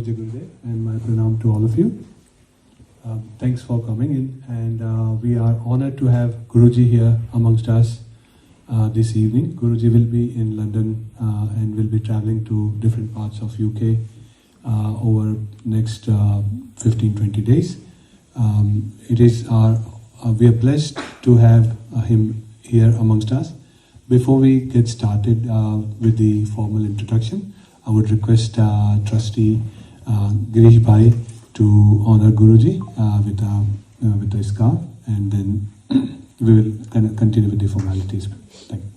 Pujya Gurudev, and my pranam to all of you. Thanks for coming in, and we are honored to have Guruji here amongst us this evening. Guruji will be in London and will be traveling to different parts of UK over next 15-20 days. We are blessed to have him here amongst us. Before we get started with the formal introduction, I would request Trustee Girish Bhai to honor Guruji with a scarf, and then we will continue with the formalities. Thank you.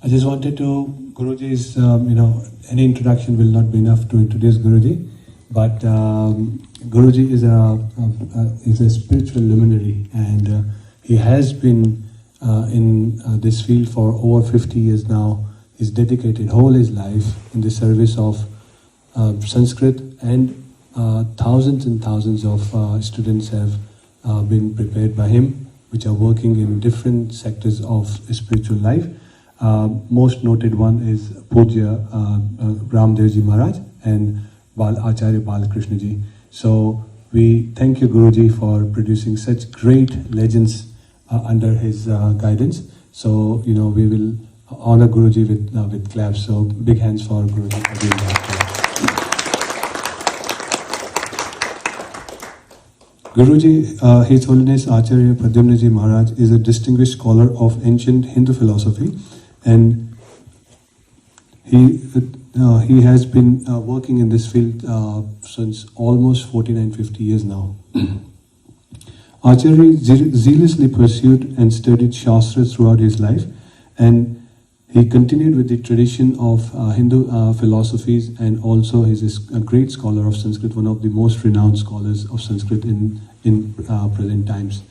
I just wanted to, Guruji's, any introduction will not be enough to introduce Guruji, but Guruji is a spiritual luminary, and he has been in this field for over 50 years now. He's dedicated whole his life in the service of Sanskrit, and thousands and thousands of students have been prepared by him, which are working in different sectors of spiritual life. Most noted one is Pujya Ramdev Ji Maharaj and Acharya Balakrishna Ji. So we thank you, Guruji, for producing such great legends under his guidance. So we will honor Guruji with claps. So big hands for Guruji for doing that. Guruji, His Holiness Acharya Pradyumna Ji Maharaj is a distinguished scholar of ancient Hindu philosophy, and he has been working in this field since almost 49-50 years now. Acharya zealously pursued and studied Shastras throughout his life, and he continued with the tradition of Hindu philosophies, and also he is a great scholar of Sanskrit, one of the most renowned scholars of Sanskrit in present times.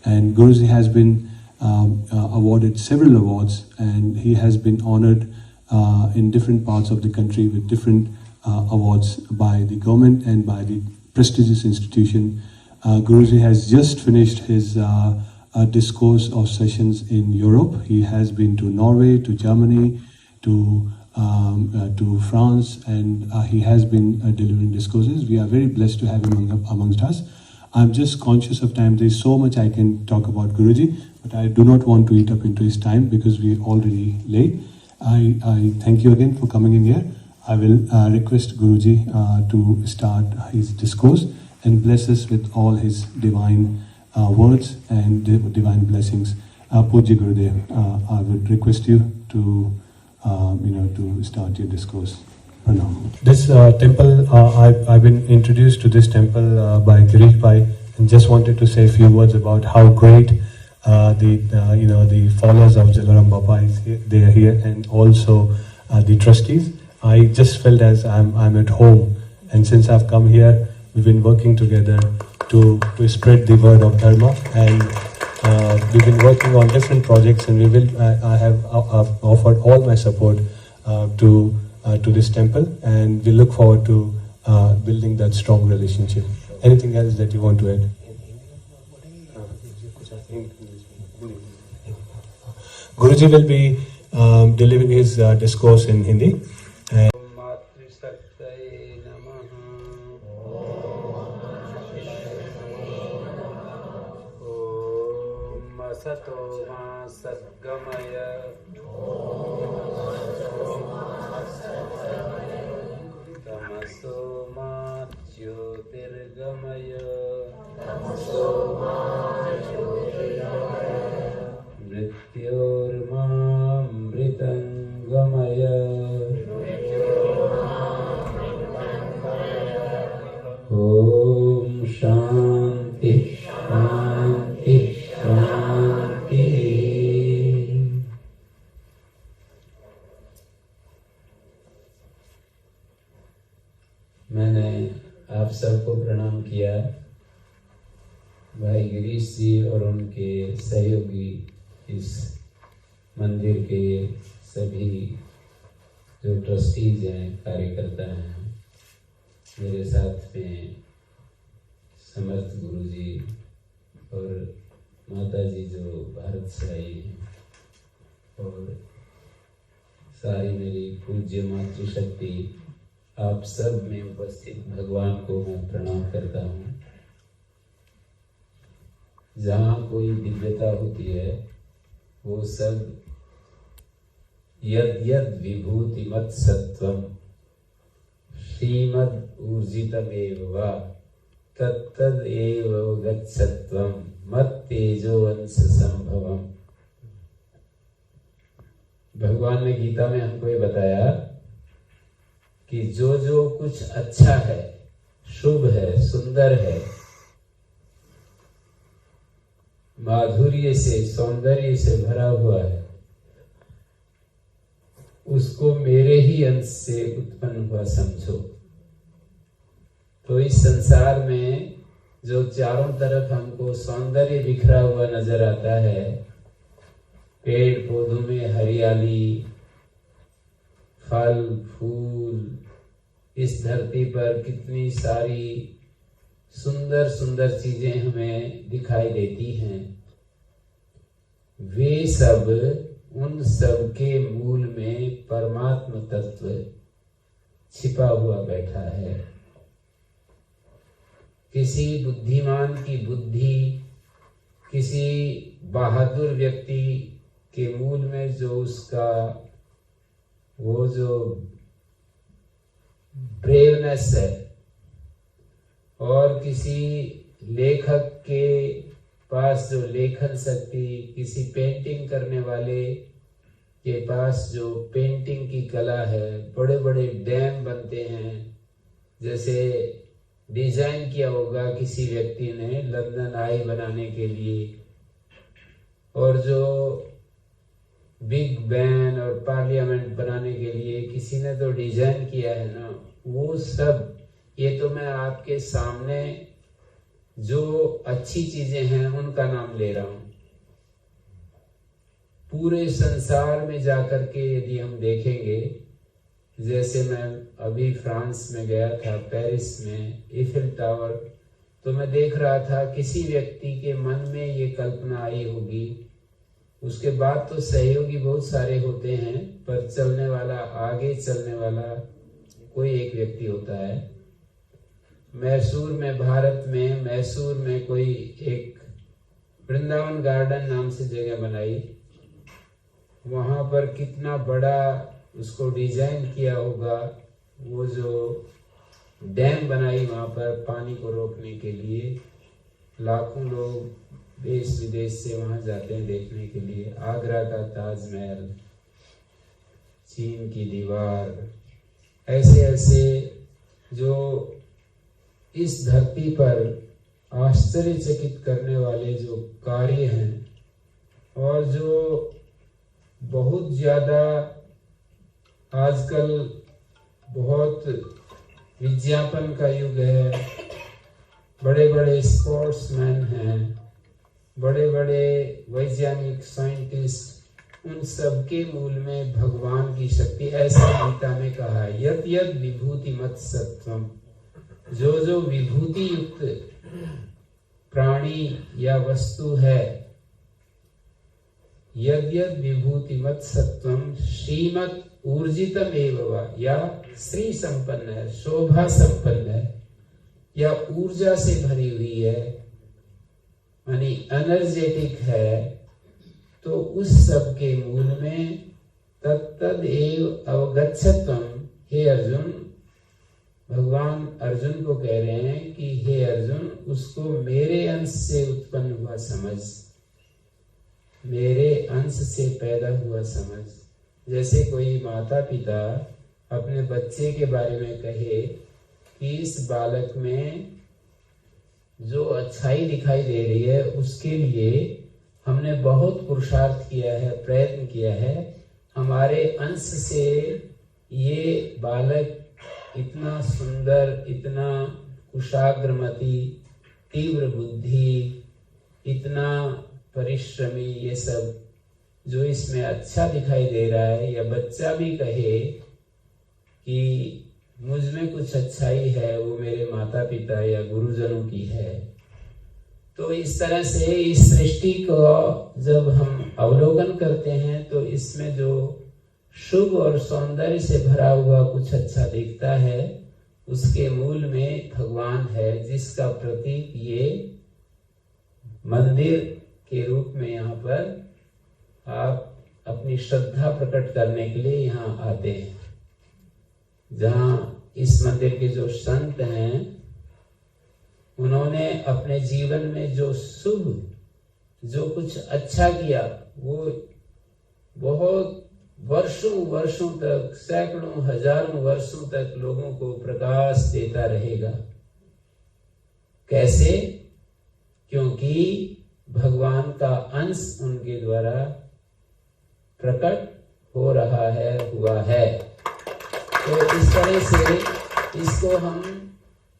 And Guruji has been awarded several awards, and he has been honored in different parts of the country with different awards by the government and by the prestigious institution. Guruji has just finished his discourse of sessions in Europe. He has been to Norway, to Germany, to France, and he has been delivering discourses. We are very blessed to have him amongst us. I'm just conscious of time. There's so much I can talk about Guruji, but I do not want to eat up into his time because we're already late. I thank you again for coming in here. I will request Guruji to start his discourse and bless us with all his divine words and divine blessings. Pujya Gurudev, I would request you to start your discourse. This temple, I've been introduced to this temple by Girish Bhai, and just wanted to say a few words about how great the followers of Jalaram Baba is here, they are here, and also the trustees. I just felt as I'm at home, and since I've come here, we've been working together to spread the word of Dharma, and we've been working on different projects, and I have offered all my support to this temple, and we look forward to building that strong relationship. Anything else that you want to add? Guruji will be delivering his discourse in Hindi. Om Shanti Shanti Shanti. मैंने आप सबको प्रणाम किया। भाई गिरीश जी और उनके सहयोगी, इस मंदिर के सभी जो ट्रस्टीज हैं, कार्यकर्ता हैं, मेरे साथ में समर्थ गुरु जी और माता जी जो भारत से आई हैं, और सारी मेरी पूज्य मातृशक्ति, आप सब में उपस्थित भगवान को मैं प्रणाम करता हूँ। जहाँ कोई दिव्यता होती है वो सब यद यद विभूतिमत् सत्वम श्रीमद् ऊर्जितमेव वा तत्तद एव गच्छत्वम मत् तेजो अंश संभवम। भगवान ने गीता में हमको ये बताया कि जो जो कुछ अच्छा है, शुभ है, सुंदर है, माधुर्य से, सौंदर्य से भरा हुआ है, उसको मेरे ही अंश से उत्पन्न हुआ समझो। तो इस संसार में जो चारों तरफ हमको सौंदर्य बिखरा हुआ नजर आता है, पेड़ पौधों में हरियाली, फल फूल, इस धरती पर कितनी सारी सुंदर सुंदर चीजें हमें दिखाई देती हैं, वे सब, उन सब के मूल में परमात्म तत्व छिपा हुआ बैठा है। किसी बुद्धिमान की बुद्धि, किसी बहादुर व्यक्ति के मूल में जो उसका वो जो ब्रेवनेस है, और किसी लेखक के पास जो लेखन शक्ति, किसी पेंटिंग करने वाले के पास जो पेंटिंग की कला है, बड़े बड़े डैम बनते हैं, जैसे डिजाइन किया होगा किसी व्यक्ति ने लंदन आई बनाने के लिए, और जो बिग बैन और पार्लियामेंट बनाने के लिए किसी ने तो डिजाइन किया है ना, वो सब, ये तो मैं आपके सामने जो अच्छी चीजें हैं उनका नाम ले रहा हूं। पूरे संसार में जाकर के यदि हम देखेंगे, जैसे मैं अभी फ्रांस में गया था, पेरिस में ईफिल टावर, तो मैं देख रहा था किसी व्यक्ति के मन में ये कल्पना आई होगी, उसके बाद तो सहयोगी बहुत सारे होते हैं, पर चलने वाला, आगे चलने वाला कोई एक व्यक्ति होता है। मैसूर में, भारत में मैसूर में कोई एक वृंदावन गार्डन नाम से जगह बनाई, वहां पर कितना बड़ा उसको डिजाइन किया होगा, वो जो डैम बनाई वहां पर पानी को रोकने के लिए, लाखों लोग देश विदेश से वहां जाते हैं देखने के लिए। आगरा का ताजमहल, चीन की दीवार, ऐसे ऐसे जो इस धरती पर आश्चर्यचकित करने वाले जो कार्य हैं, और जो बहुत ज्यादा आजकल बहुत विज्ञापन का युग है, बड़े बड़े स्पोर्ट्समैन हैं, बड़े बड़े वैज्ञानिक, साइंटिस्ट, उन सब के मूल में भगवान की शक्ति, ऐसा गीता में कहा है, यद यद विभूतिमत् सत्वम। जो जो विभूति युक्त प्राणी या वस्तु है, यद यद विभूतिमत् सत्वम श्रीमत् ऊर्जितम एव वा, या श्री संपन्न है, शोभा संपन्न है, या ऊर्जा से भरी हुई है, यानी एनर्जेटिक है, तो उस सब के मूल में तत्तद एव अवगच्छत्वम। हे अर्जुन, भगवान अर्जुन को कह रहे हैं कि हे अर्जुन, उसको मेरे अंश से उत्पन्न हुआ समझ, मेरे अंश से पैदा हुआ समझ। जैसे कोई माता पिता अपने बच्चे के बारे में कहे कि इस बालक में जो अच्छाई दिखाई दे रही है, उसके लिए हमने बहुत पुरुषार्थ किया है, प्रयत्न किया है, हमारे अंश से ये बालक इतना सुंदर, इतना कुशाग्रमति, तीव्र बुद्धि, इतना परिश्रमी, ये सब जो इसमें अच्छा दिखाई दे रहा है, या बच्चा भी कहे कि मुझ में कुछ अच्छाई है, वो मेरे माता पिता या गुरुजनों की है। तो इस तरह से इस सृष्टि को जब हम अवलोकन करते हैं तो इसमें जो शुभ और सौंदर्य से भरा हुआ कुछ अच्छा दिखता है, उसके मूल में भगवान है, जिसका प्रतीक ये मंदिर के रूप में यहाँ पर आप अपनी श्रद्धा प्रकट करने के लिए यहाँ आते हैं। जहाँ इस मंदिर के जो संत हैं, उन्होंने अपने जीवन में जो शुभ, जो कुछ अच्छा किया, वो बहुत वर्षों वर्षों तक, सैकड़ों हजारों वर्षों तक लोगों को प्रकाश देता रहेगा। कैसे? क्योंकि भगवान का अंश उनके द्वारा प्रकट हो रहा है, हुआ है। तो इस तरह से इसको हम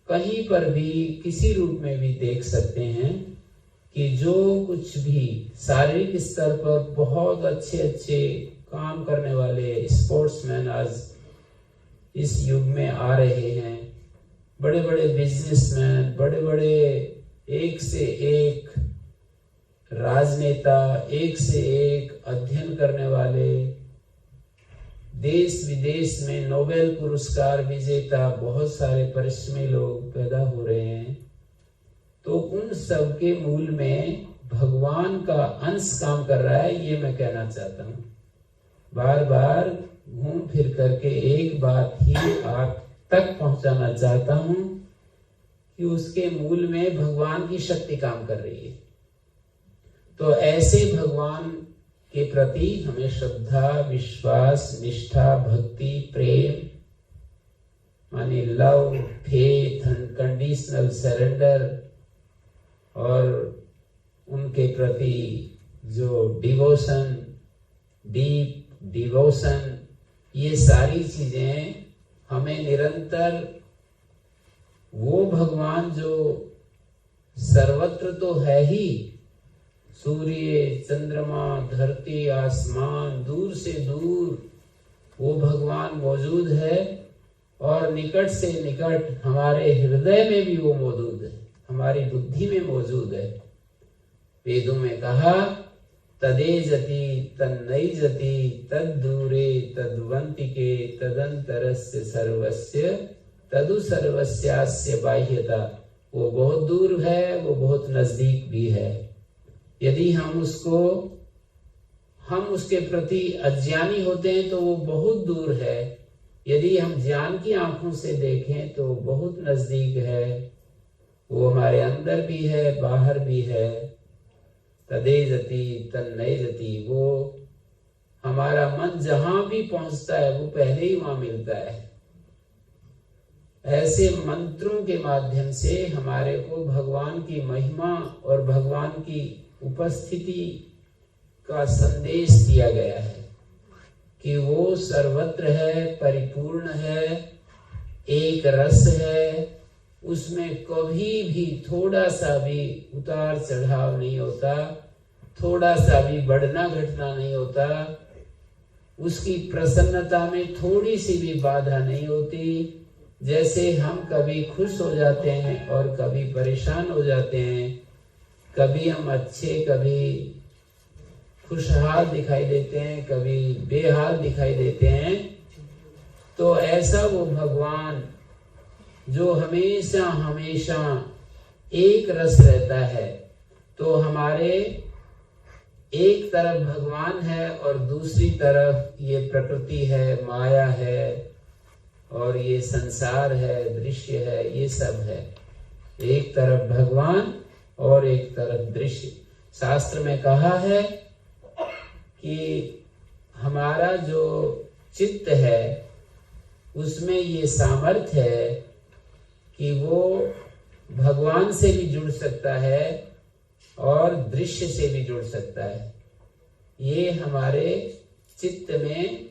कहीं पर भी, किसी रूप में भी देख सकते हैं कि जो कुछ भी शारीरिक स्तर पर बहुत अच्छे अच्छे काम करने वाले स्पोर्ट्समैन आज इस युग में आ रहे हैं, बड़े बड़े बिजनेसमैन, बड़े बड़े एक से एक राजनेता, एक से एक अध्ययन करने वाले, देश विदेश में नोबेल पुरस्कार विजेता बहुत सारे परिश्रमी लोग पैदा हो रहे हैं। तो उन सब के मूल में भगवान का अंश काम कर रहा है, ये मैं कहना चाहता हूँ। बार बार घूम फिर करके एक बात ही आप तक पहुंचाना चाहता हूँ कि उसके मूल में भगवान की शक्ति काम कर रही है। तो ऐसे भगवान के प्रति हमें श्रद्धा, विश्वास, निष्ठा, भक्ति, प्रेम, माने लव, फेथ, अनकंडीशनल सरेंडर, और उनके प्रति जो डिवोशन, डीप डिवोशन, ये सारी चीजें हमें निरंतर वो भगवान जो सर्वत्र तो है ही, सूर्य, चंद्रमा, धरती, आसमान, दूर से दूर वो भगवान मौजूद है, और निकट से निकट हमारे हृदय में भी वो मौजूद है, हमारी बुद्धि में मौजूद है। वेदों में कहा, तदेजति तन्नैजति तद्दूरे तद्वंतिके तदंतरस्य सर्वस्य तदु सर्वस्यास्य बाह्यता। वो बहुत दूर है, वो बहुत नजदीक भी है। यदि हम उसके प्रति अज्ञानी होते हैं तो वो बहुत दूर है, यदि हम ज्ञान की आंखों से देखें तो बहुत नजदीक है। वो हमारे अंदर भी है, बाहर भी है। तदेजति तन्नैजति, वो हमारा मन जहां भी पहुंचता है वो पहले ही वहां मिलता है। ऐसे मंत्रों के माध्यम से हमारे को भगवान की महिमा और भगवान की उपस्थिति का संदेश दिया गया है कि वो सर्वत्र है, परिपूर्ण है, एक रस है, उसमें कभी भी थोड़ा सा भी उतार चढ़ाव नहीं होता, थोड़ा सा भी बढ़ना घटना नहीं होता, उसकी प्रसन्नता में थोड़ी सी भी बाधा नहीं होती। जैसे हम कभी खुश हो जाते हैं और कभी परेशान हो जाते हैं, कभी हम अच्छे, कभी खुशहाल दिखाई देते हैं, कभी बेहाल दिखाई देते हैं, तो ऐसा वो भगवान जो हमेशा हमेशा एक रस रहता है, तो हमारे एक तरफ भगवान है और दूसरी तरफ ये प्रकृति है, माया है, और ये संसार है, दृश्य है, ये सब है। एक तरफ भगवान और एक तरफ दृश्य। शास्त्र में कहा है कि हमारा जो चित्त है उसमें ये सामर्थ्य है कि वो भगवान से भी जुड़ सकता है और दृश्य से भी जुड़ सकता है। ये हमारे चित्त में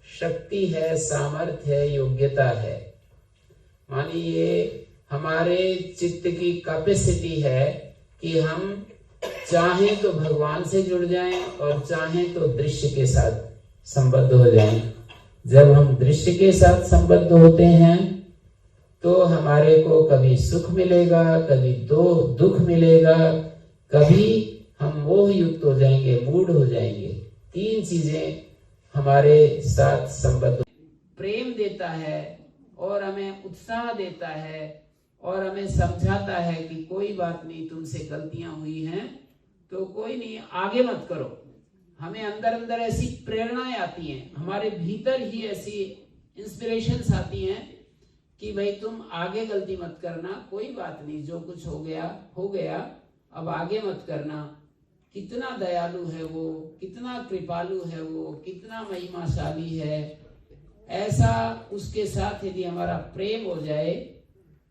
शक्ति है, सामर्थ्य है, योग्यता है। मानी ये हमारे चित्त की कैपेसिटी है कि हम चाहें तो भगवान से जुड़ जाएं और चाहें तो दृश्य के साथ संबद्ध हो जाएं। जब हम दृश्य के साथ संबद्ध होते हैं तो हमारे को कभी सुख मिलेगा, कभी दुख मिलेगा, कभी हम मोह युक्त हो जाएंगे, मूड हो जाएंगे। तीन चीजें हमारे साथ संबद्ध। प्रेम देता है और हमें उत्साह देता है और हमें समझाता है कि कोई बात नहीं, तुमसे गलतियां हुई हैं तो कोई नहीं, आगे मत करो। हमें अंदर अंदर ऐसी प्रेरणाएं आती हैं, हमारे भीतर ही ऐसी इंस्पिरेशंस आती हैं कि भाई तुम आगे गलती मत करना, कोई बात नहीं, जो कुछ हो गया, अब आगे मत करना। कितना दयालु है वो, कितना कृपालु है वो, कितना महिमाशाली है। ऐसा उसके साथ यदि हमारा प्रेम हो जाए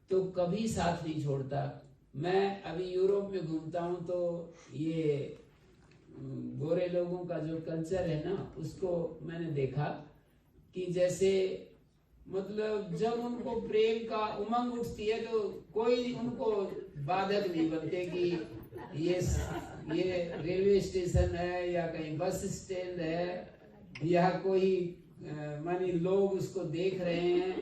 तो कभी साथ नहीं छोड़ता। मैं अभी यूरोप में घूमता हूँ तो ये गोरे लोगों का जो कल्चर है ना, उसको मैंने देखा कि जैसे मतलब जब उनको प्रेम का उमंग उठती है तो कोई उनको बाधक नहीं बनते कि ये रेलवे स्टेशन है या कहीं बस स्टैंड है या कोई मानी लोग उसको देख रहे हैं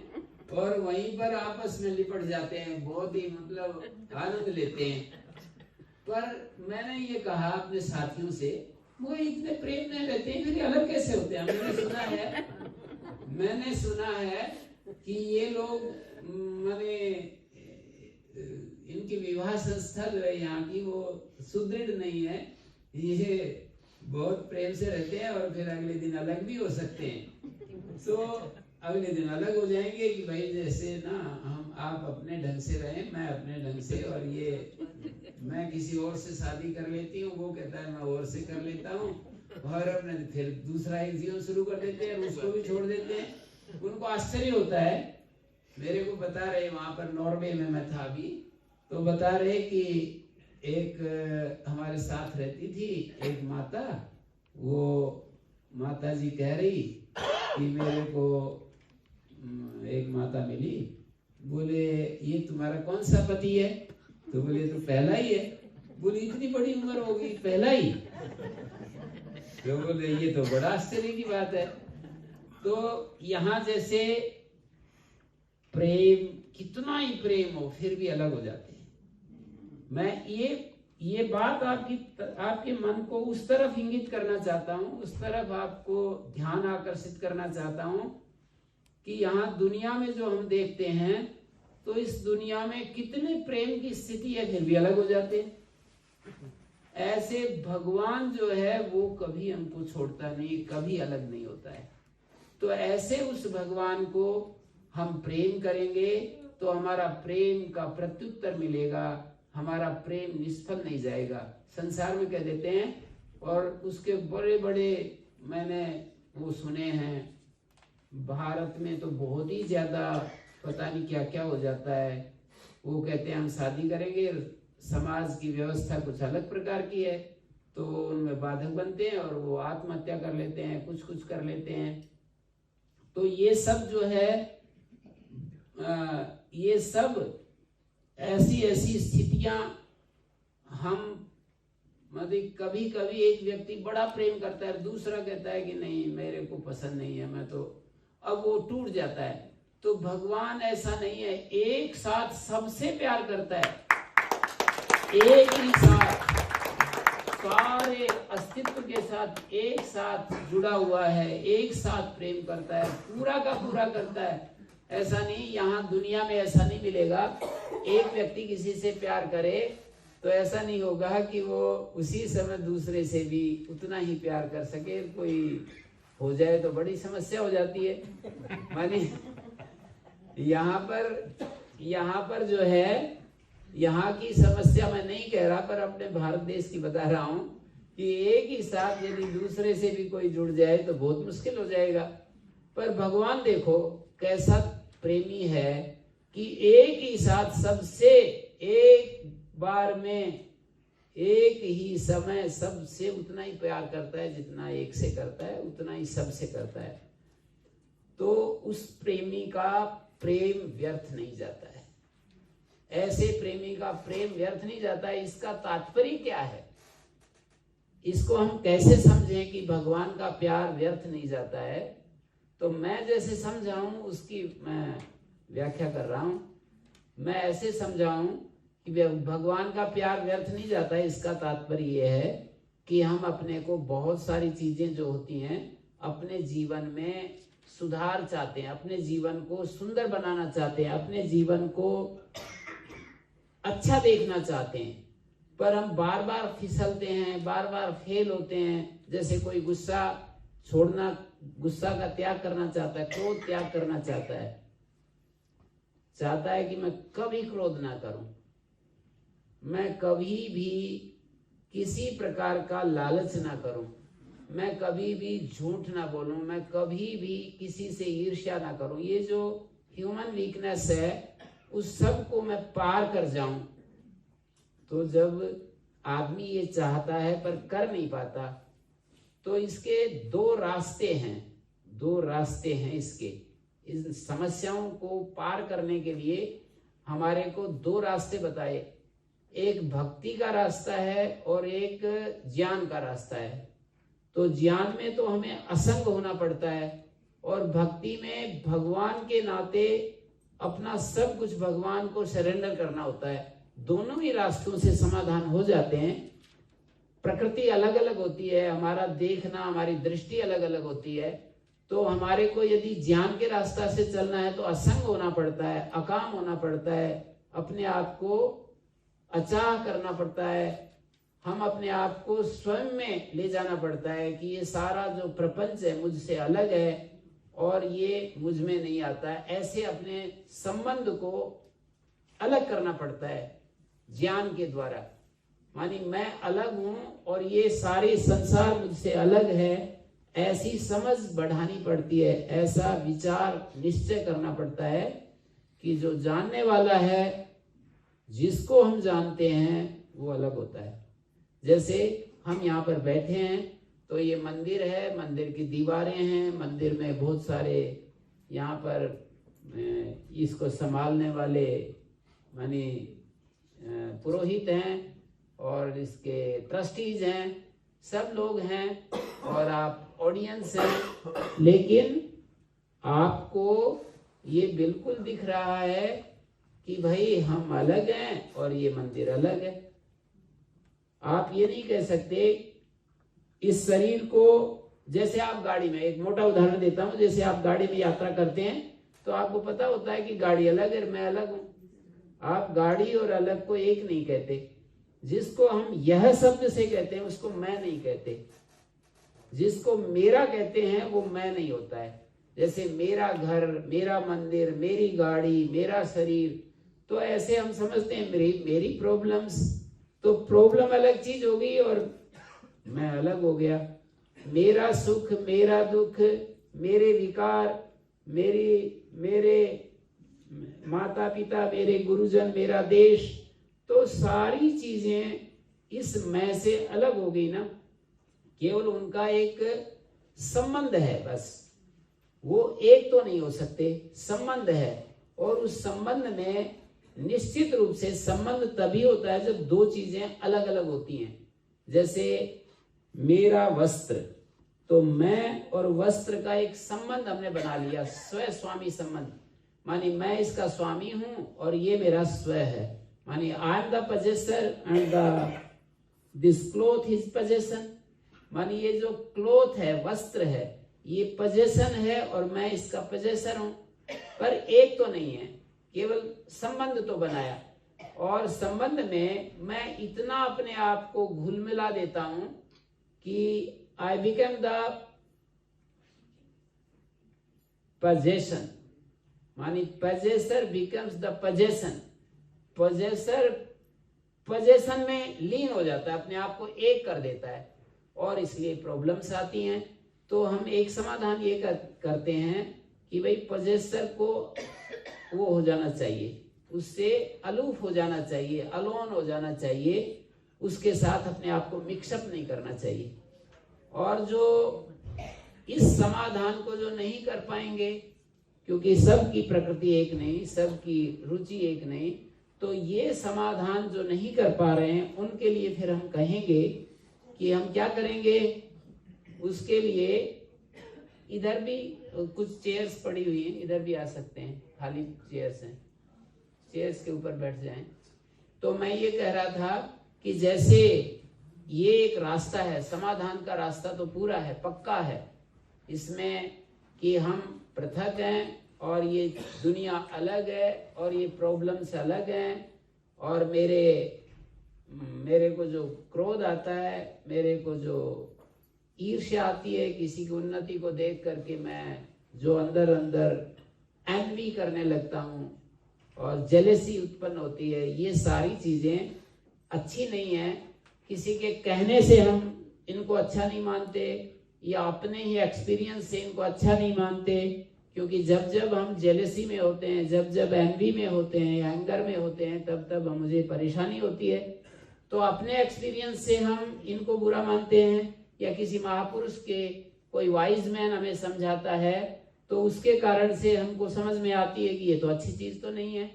और वहीं पर आपस में लिपट जाते हैं, बहुत ही मतलब आनंद लेते हैं। पर मैंने ये कहा अपने साथियों से, वो इतने प्रेम में रहते हैं फिर अलग कैसे होते हैं? मैंने सुना है कि ये लोग माने इनकी विवाह संस्था जो है यहाँ की वो सुदृढ़ नहीं है, ये बहुत प्रेम से रहते हैं और फिर अगले दिन अलग भी हो सकते हैं। तो अगले दिन अलग हो जाएंगे कि भाई जैसे ना आप अपने ढंग से रहें, मैं अपने ढंग से, और ये मैं किसी और से शादी कर लेती हूँ, वो कहता है मैं और से कर लेता हूँ, और अपने फिर दूसरा एक जीवन शुरू कर देते हैं, उसको भी छोड़ देते हैं। उनको आश्चर्य होता है। मेरे को बता रहे, वहां पर नॉर्वे में मैं था अभी, तो बता रहे कि एक हमारे साथ रहती थी एक माता, वो माता जी कह रही कि मेरे को एक माता मिली, बोले ये तुम्हारा कौन सा पति है? तो बोले तो पहला ही है। बोले इतनी बड़ी उम्र हो गई, पहला ही? तो बोले ये तो बड़ा आश्चर्य की बात है। तो यहाँ जैसे प्रेम, कितना ही प्रेम हो फिर भी अलग हो जाते हैं। मैं ये बात आपके मन को उस तरफ इंगित करना चाहता हूँ, उस तरफ आपको ध्यान आकर्षित करना चाहता हूँ कि यहाँ दुनिया में जो हम देखते हैं तो इस दुनिया में कितने प्रेम की स्थिति है फिर भी अलग हो जाते हैं। ऐसे भगवान जो है वो कभी हमको छोड़ता नहीं, कभी अलग नहीं होता है। तो ऐसे उस भगवान को हम प्रेम करेंगे तो हमारा प्रेम का प्रत्युत्तर मिलेगा, हमारा प्रेम निष्फल नहीं जाएगा। संसार में कह देते हैं, और उसके बड़े बड़े मैंने वो सुने हैं, भारत में तो बहुत ही ज्यादा पता नहीं क्या क्या हो जाता है। वो कहते हैं हम शादी करेंगे, समाज की व्यवस्था कुछ अलग प्रकार की है, तो उनमें बाधक बनते हैं और वो आत्महत्या कर लेते हैं, कुछ कर लेते हैं। तो ये सब जो है ये सब ऐसी स्थितियां हम मतलब कभी कभी एक व्यक्ति बड़ा प्रेम करता है, दूसरा कहता है कि नहीं मेरे को पसंद नहीं है, मैं तो, अब वो टूट जाता है। तो भगवान ऐसा नहीं है, एक साथ सबसे प्यार करता है, एक ही साथ सारे अस्तित्व के साथ एक साथ जुड़ा हुआ है, एक साथ प्रेम करता है, पूरा का पूरा करता है। ऐसा नहीं, यहाँ दुनिया में ऐसा नहीं मिलेगा। एक व्यक्ति किसी से प्यार करे तो ऐसा नहीं होगा कि वो उसी समय दूसरे से भी उतना ही प्यार कर सके। कोई हो जाए तो बड़ी समस्या हो जाती है। माने यहाँ पर जो है, यहाँ की समस्या मैं नहीं कह रहा, पर अपने भारत देश की बता रहा हूँ कि एक ही साथ यदि दूसरे से भी कोई जुड़ जाए तो बहुत मुश्किल हो जाएगा। पर भगवान देखो कैसा प्रेमी है कि एक ही साथ सबसे एक बार में एक ही समय सबसे उतना ही प्यार करता है जितना एक से करता है, उतना ही सबसे करता है। तो उस प्रेमी का प्रेम व्यर्थ नहीं जाता है, ऐसे प्रेमी का प्रेम व्यर्थ नहीं जाता है। इसका तात्पर्य क्या है, इसको हम कैसे समझें कि भगवान का प्यार व्यर्थ नहीं जाता है? तो मैं जैसे समझाऊं उसकी मैं व्याख्या कर रहा हूं। मैं ऐसे समझाऊं कि भगवान का प्यार व्यर्थ नहीं जाता है। इसका तात्पर्य यह है कि हम अपने को बहुत सारी चीजें जो होती हैं अपने जीवन में सुधार चाहते हैं, अपने जीवन को सुंदर बनाना चाहते हैं, अपने जीवन को अच्छा देखना चाहते हैं, पर हम बार बार फिसलते हैं, बार बार फेल होते हैं। जैसे कोई गुस्सा छोड़ना, गुस्सा का त्याग करना चाहता है, क्रोध त्याग करना चाहता है कि मैं कभी क्रोध ना करूं, मैं कभी भी किसी प्रकार का लालच ना करूं, मैं कभी भी झूठ ना बोलूं, मैं कभी भी किसी से ईर्ष्या ना करूं। ये जो ह्यूमन वीकनेस है उस सब को मैं पार कर जाऊं। तो जब आदमी ये चाहता है पर कर नहीं पाता, तो इसके दो रास्ते हैं इसके। इस समस्याओं को पार करने के लिए हमारे को दो रास्ते बताए, एक भक्ति का रास्ता है और एक ज्ञान का रास्ता है। तो ज्ञान में तो हमें असंग होना पड़ता है और भक्ति में भगवान के नाते अपना सब कुछ भगवान को सरेंडर करना होता है। दोनों ही रास्तों से समाधान हो जाते हैं। प्रकृति अलग अलग होती है, हमारा देखना, हमारी दृष्टि अलग अलग होती है। तो हमारे को यदि ज्ञान के रास्ता से चलना है तो असंग होना पड़ता है, अकाम होना पड़ता है, अपने आप को अचाह करना पड़ता है, हम अपने आप को स्वयं में ले जाना पड़ता है कि ये सारा जो प्रपंच है मुझसे अलग है और ये मुझ में नहीं आता है। ऐसे अपने संबंध को अलग करना पड़ता है ज्ञान के द्वारा। मानी मैं अलग हूं और ये सारे संसार मुझसे अलग है, ऐसी समझ बढ़ानी पड़ती है, ऐसा विचार निश्चय करना पड़ता है कि जो जानने वाला है, जिसको हम जानते हैं, वो अलग होता है। जैसे हम यहाँ पर बैठे हैं तो ये मंदिर है, मंदिर की दीवारें हैं, मंदिर में बहुत सारे यहाँ पर इसको संभालने वाले मानी पुरोहित हैं और इसके ट्रस्टीज हैं, सब लोग हैं और आप ऑडियंस हैं। लेकिन आपको ये बिल्कुल दिख रहा है कि भाई हम अलग हैं और ये मंदिर अलग है। आप ये नहीं कह सकते इस शरीर को, जैसे आप गाड़ी में, एक मोटा उदाहरण देता हूं, जैसे आप गाड़ी में यात्रा करते हैं तो आपको पता होता है कि गाड़ी अलग है, मैं अलग हूं। आप गाड़ी और अलग को एक नहीं कहते। जिसको हम यह शब्द से कहते हैं उसको मैं नहीं कहते, जिसको मेरा कहते हैं वो मैं नहीं होता है। जैसे मेरा घर, मेरा मंदिर, मेरी गाड़ी, मेरा शरीर, तो ऐसे हम समझते हैं मेरी प्रॉब्लम्स। तो प्रॉब्लम अलग चीज हो गई और मैं अलग हो गया। मेरा सुख, मेरा दुख, मेरे विकार, मेरे माता पिता, मेरे गुरुजन, मेरा देश, तो सारी चीजें इस मैं से अलग हो गई ना। केवल उनका एक संबंध है, बस वो एक तो नहीं हो सकते, संबंध है। और उस संबंध में निश्चित रूप से संबंध तभी होता है जब दो चीजें अलग अलग होती हैं। जैसे मेरा वस्त्र, तो मैं और वस्त्र का एक संबंध हमने बना लिया, स्व स्वामी संबंध। मानी मैं इसका स्वामी हूं और ये मेरा स्व है। मानी I am the possessor and this cloth is possession. मानी ये जो क्लोथ है, वस्त्र है, ये पोजेसन है और मैं इसका पोजेसर हूं। पर एक तो नहीं है, केवल संबंध तो बनाया। और संबंध में मैं इतना अपने आप को घुल मिला देता हूं कि आई बिकम द पोजेसन। मानी possessor becomes the possession. Possessor possession में लीन हो जाता है, अपने आप को एक कर देता है और इसलिए प्रॉब्लम्स आती हैं। तो हम एक समाधान ये करते हैं कि भाई पोजेसर को वो हो जाना चाहिए, उससे अलूफ हो जाना चाहिए, अलोन हो जाना चाहिए, उसके साथ अपने आप को मिक्सअप नहीं करना चाहिए। और जो इस समाधान को जो नहीं कर पाएंगे, क्योंकि सबकी प्रकृति एक नहीं, सबकी रुचि एक नहीं। तो ये समाधान जो नहीं कर पा रहे हैं उनके लिए फिर हम कहेंगे कि हम क्या करेंगे। उसके लिए इधर भी कुछ चेयर्स पड़ी हुई हैं, इधर भी आ सकते हैं, खाली चेयर्स हैं, चेयर्स के ऊपर बैठ जाएं। तो मैं ये कह रहा था कि जैसे ये एक रास्ता है, समाधान का रास्ता तो पूरा है, पक्का है, इसमें कि हम पृथक हैं और ये दुनिया अलग है और ये प्रॉब्लम्स अलग हैं, और मेरे को जो क्रोध आता है, मेरे को जो ईर्ष्या आती है किसी की उन्नति को देख करके, मैं जो अंदर अंदर एनवी करने लगता हूँ और जेलेसी उत्पन्न होती है, ये सारी चीजें अच्छी नहीं है। किसी के कहने से हम इनको अच्छा नहीं मानते या अपने ही एक्सपीरियंस से इनको अच्छा नहीं मानते, क्योंकि जब जब हम जेलेसी में होते हैं, जब जब एनवी में होते हैं, एंगर में होते हैं, तब तब मुझे परेशानी होती है। तो अपने एक्सपीरियंस से हम इनको बुरा मानते हैं, या किसी महापुरुष के कोई वाइज मैन हमें समझाता है तो उसके कारण से हमको समझ में आती है कि ये तो अच्छी चीज तो नहीं है।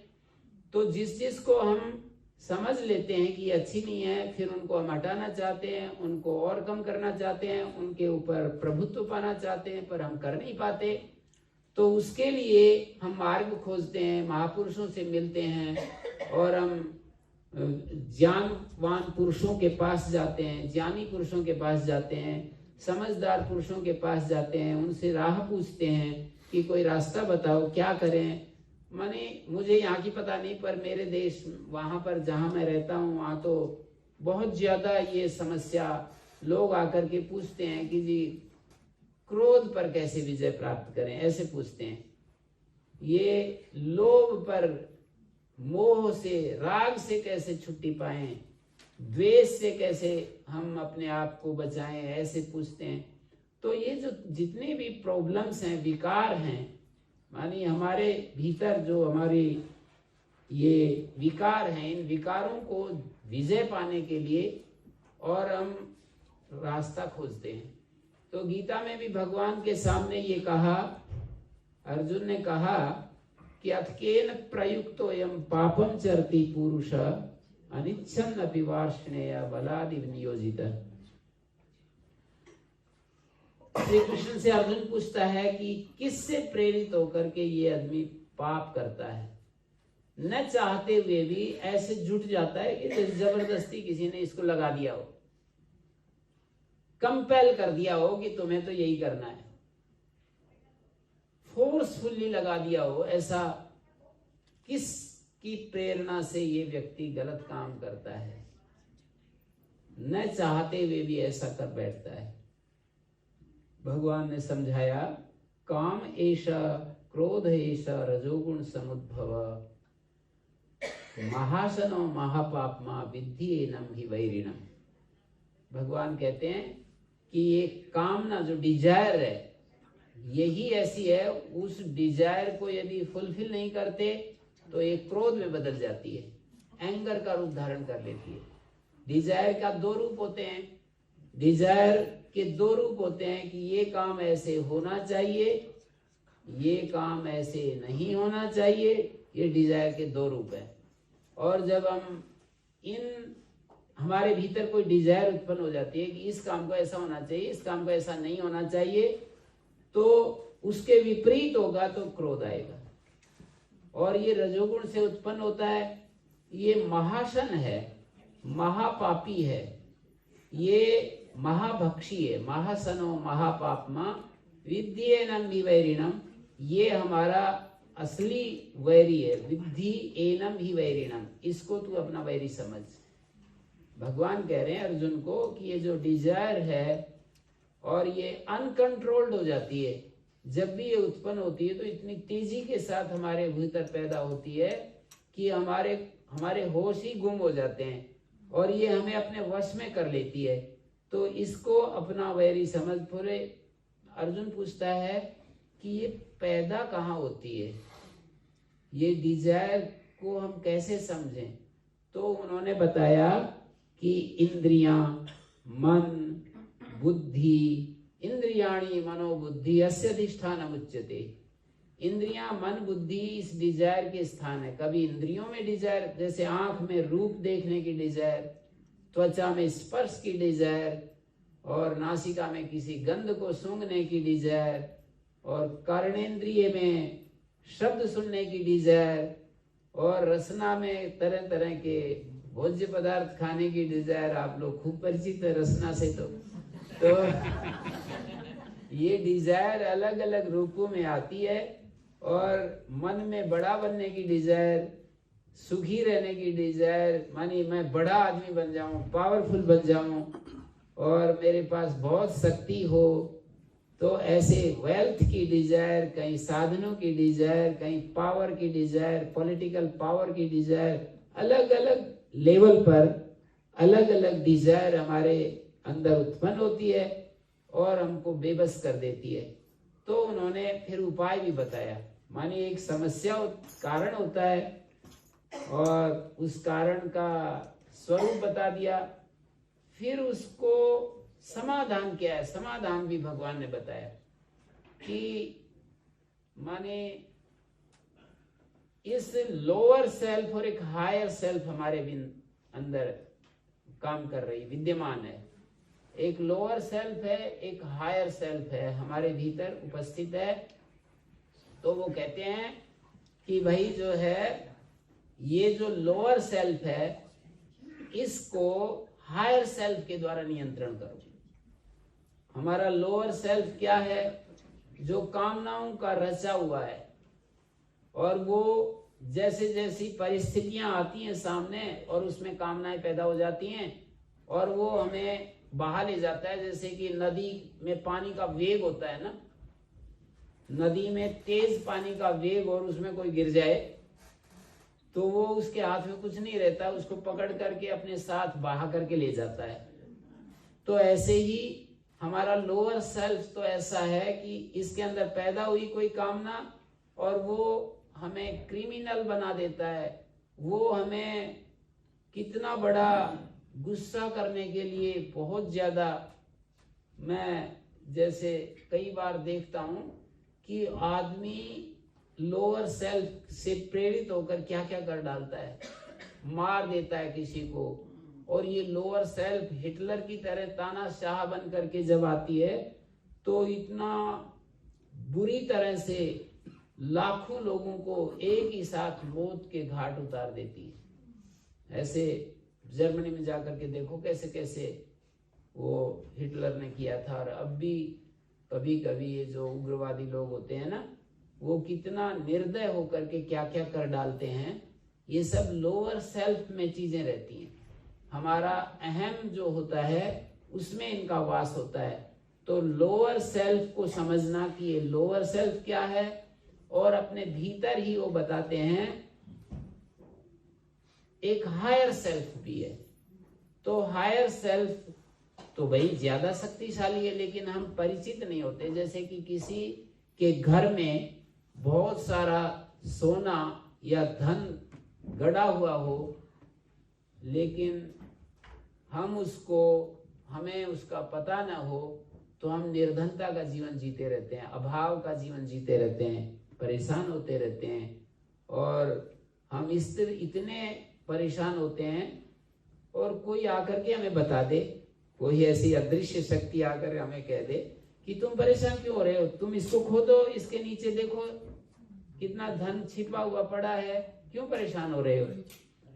तो जिस चीज को हम समझ लेते हैं कि ये अच्छी नहीं है, फिर उनको हम हटाना चाहते हैं, उनको और कम करना चाहते हैं, उनके ऊपर प्रभुत्व पाना चाहते हैं, पर हम कर नहीं पाते। तो उसके लिए हम मार्ग खोजते हैं, महापुरुषों से मिलते हैं और हम ज्ञानवान पुरुषों के पास जाते हैं, ज्ञानी पुरुषों के पास जाते हैं, समझदार पुरुषों के पास जाते हैं, उनसे राह पूछते हैं कि कोई रास्ता बताओ, क्या करें। माने मुझे यहाँ की पता नहीं, पर मेरे देश वहाँ पर जहाँ मैं रहता हूँ वहाँ तो बहुत ज्यादा ये समस्या, लोग आकर के पूछते हैं कि जी क्रोध पर कैसे विजय प्राप्त करें, ऐसे पूछते हैं। ये लोभ पर, मोह से, राग से कैसे छुट्टी पाएं, द्वेष से कैसे हम अपने आप को बचाएं, ऐसे पूछते हैं। तो ये जो जितने भी प्रॉब्लम्स हैं, विकार हैं, मानी हमारे भीतर जो हमारी ये विकार हैं, इन विकारों को विजय पाने के लिए और हम रास्ता खोजते हैं। तो गीता में भी भगवान के सामने ये कहा, अर्जुन ने कहा कि अथकेन प्रयुक्तोयम पापम चरति पुरुष अनिच्छन्नपि वार्ष्णेय बलादिव नियोजित। श्री कृष्ण से अर्जुन पूछता है कि किससे प्रेरित होकर के ये आदमी पाप करता है, न चाहते हुए भी ऐसे जुट जाता है कि जबरदस्ती किसी ने इसको लगा दिया हो, कंपेल कर दिया हो कि तुम्हें तो यही करना है, फोर्सफुली लगा दिया हो। ऐसा किसकी प्रेरणा से ये व्यक्ति गलत काम करता है, न चाहते हुए भी ऐसा कर बैठता है। भगवान ने समझाया, काम ऐसा, क्रोध ऐसा, रजोगुण समुद्भव, महासनो महापापमा विद्धि एनम ही वैरिणम। भगवान कहते हैं कि ये कामना, जो डिजायर है, यही ऐसी है, उस डिजायर को यदि फुलफिल नहीं करते तो एक क्रोध में बदल जाती है, एंगर का रूप धारण कर लेती है। डिजायर का दो रूप होते हैं, डिजायर के दो रूप होते हैं कि ये काम ऐसे होना चाहिए, ये काम ऐसे नहीं होना चाहिए। ये डिजायर के दो रूप है। और जब हम हमारे भीतर कोई डिजायर उत्पन्न हो जाती है कि इस काम को ऐसा होना चाहिए, इस काम को ऐसा नहीं होना चाहिए, तो उसके विपरीत होगा तो क्रोध आएगा। और ये रजोगुण से उत्पन्न होता है। ये महाशन है, महापापी है, ये महाभक्षी है। महासनो महापापमा विद्येनम ही वैरिणम, ये हमारा असली वैरी है। विद्धि एनम ही वैरिणम, इसको तू अपना वैरी समझ। भगवान कह रहे हैं अर्जुन को कि ये जो डिजायर है और ये अनकंट्रोल्ड हो जाती है, जब भी ये उत्पन्न होती है तो इतनी तेजी के साथ हमारे भीतर पैदा होती है कि हमारे होश ही गुम हो जाते हैं और ये हमें अपने वश में कर लेती है। तो इसको अपना वैरी समझ। पूरे अर्जुन पूछता है कि ये पैदा कहाँ होती है, ये डिजायर को हम कैसे समझें। तो उन्होंने बताया कि इंद्रियां, मन, बुद्धि, इंद्रियाणी मनोबुद्धि अस्य अधिष्ठानम् उच्यते। इंद्रियां, मन, बुद्धि इस डिजायर के स्थान है। कभी इंद्रियों में डिजायर, जैसे आंख में रूप देखने की डिजायर, त्वचा में स्पर्श की डिजायर, और नासिका में किसी गंध को सूंघने की डिजायर, और कर्णेंद्रिय में शब्द सुनने की डिजायर, और रसना में तरह तरह के भोज्य पदार्थ खाने की डिजायर। आप लोग खूब परिचित है रसना से। तो ये डिजायर अलग अलग रूपों में आती है। और मन में बड़ा बनने की डिजायर, सुखी रहने की डिजायर, मानी मैं बड़ा आदमी बन जाऊं, पावरफुल बन जाऊं और मेरे पास बहुत शक्ति हो। तो ऐसे वेल्थ की डिजायर, कहीं साधनों की डिजायर, कहीं पावर की डिजायर, पॉलिटिकल पावर की डिजायर, अलग अलग लेवल पर अलग अलग डिजायर हमारे अंदर उत्पन्न होती है और हमको बेबस कर देती है। तो उन्होंने फिर उपाय भी बताया। मानिए एक समस्या कारण होता है और उस कारण का स्वरूप बता दिया, फिर उसको समाधान क्या है, समाधान भी भगवान ने बताया कि माने इस लोअर सेल्फ और एक हायर सेल्फ हमारे अंदर काम कर रही, विद्यमान है। एक लोअर सेल्फ है, एक हायर सेल्फ है, हमारे भीतर उपस्थित है। तो वो कहते हैं कि भाई जो है ये जो लोअर सेल्फ है इसको हायर सेल्फ के द्वारा नियंत्रण करो। हमारा लोअर सेल्फ क्या है? जो कामनाओं का रचा हुआ है और वो जैसे जैसी परिस्थितियां आती हैं सामने और उसमें कामनाएं पैदा हो जाती हैं और वो हमें बहा ले जाता है। जैसे कि नदी में पानी का वेग होता है ना, नदी में तेज पानी का वेग और उसमें कोई गिर जाए तो वो उसके हाथ में कुछ नहीं रहता, उसको पकड़ करके अपने साथ बहा करके ले जाता है। तो ऐसे ही हमारा लोअर सेल्फ तो ऐसा है कि इसके अंदर पैदा हुई कोई कामना और वो हमें क्रिमिनल बना देता है। वो हमें कितना बड़ा गुस्सा करने के लिए बहुत ज्यादा, मैं जैसे कई बार देखता हूं कि आदमी लोअर सेल्फ से प्रेरित होकर क्या क्या कर डालता है, मार देता है किसी को। और ये लोअर सेल्फ हिटलर की तरह तानाशाह बन करके जब आती है तो इतना बुरी तरह से लाखों लोगों को एक ही साथ मौत के घाट उतार देती है। ऐसे जर्मनी में जाकर के देखो कैसे कैसे वो हिटलर ने किया था। और अब भी कभी कभी ये जो उग्रवादी लोग होते हैं ना, वो कितना निर्दय होकर के क्या क्या कर डालते हैं। ये सब लोअर सेल्फ में चीजें रहती हैं। हमारा अहम जो होता है उसमें इनका वास होता है। तो लोअर सेल्फ को समझना कि ये लोअर सेल्फ क्या है, और अपने भीतर ही वो बताते हैं एक हायर सेल्फ भी है। तो हायर सेल्फ तो भाई ज्यादा शक्तिशाली है, लेकिन हम परिचित नहीं होते। जैसे कि किसी के घर में बहुत सारा सोना या धन गड़ा हुआ हो, लेकिन हमें उसका पता ना हो, तो हम निर्धनता का जीवन जीते रहते हैं, अभाव का जीवन जीते रहते हैं, परेशान होते रहते हैं। और हम इतने परेशान होते हैं और कोई आकर के हमें बता दे, कोई ऐसी अदृश्य शक्ति आकर हमें कह दे कि तुम परेशान क्यों हो रहे हो, तुम इसको खोदो, इसके नीचे देखो कितना धन छिपा हुआ पड़ा है, क्यों परेशान हो रहे हो।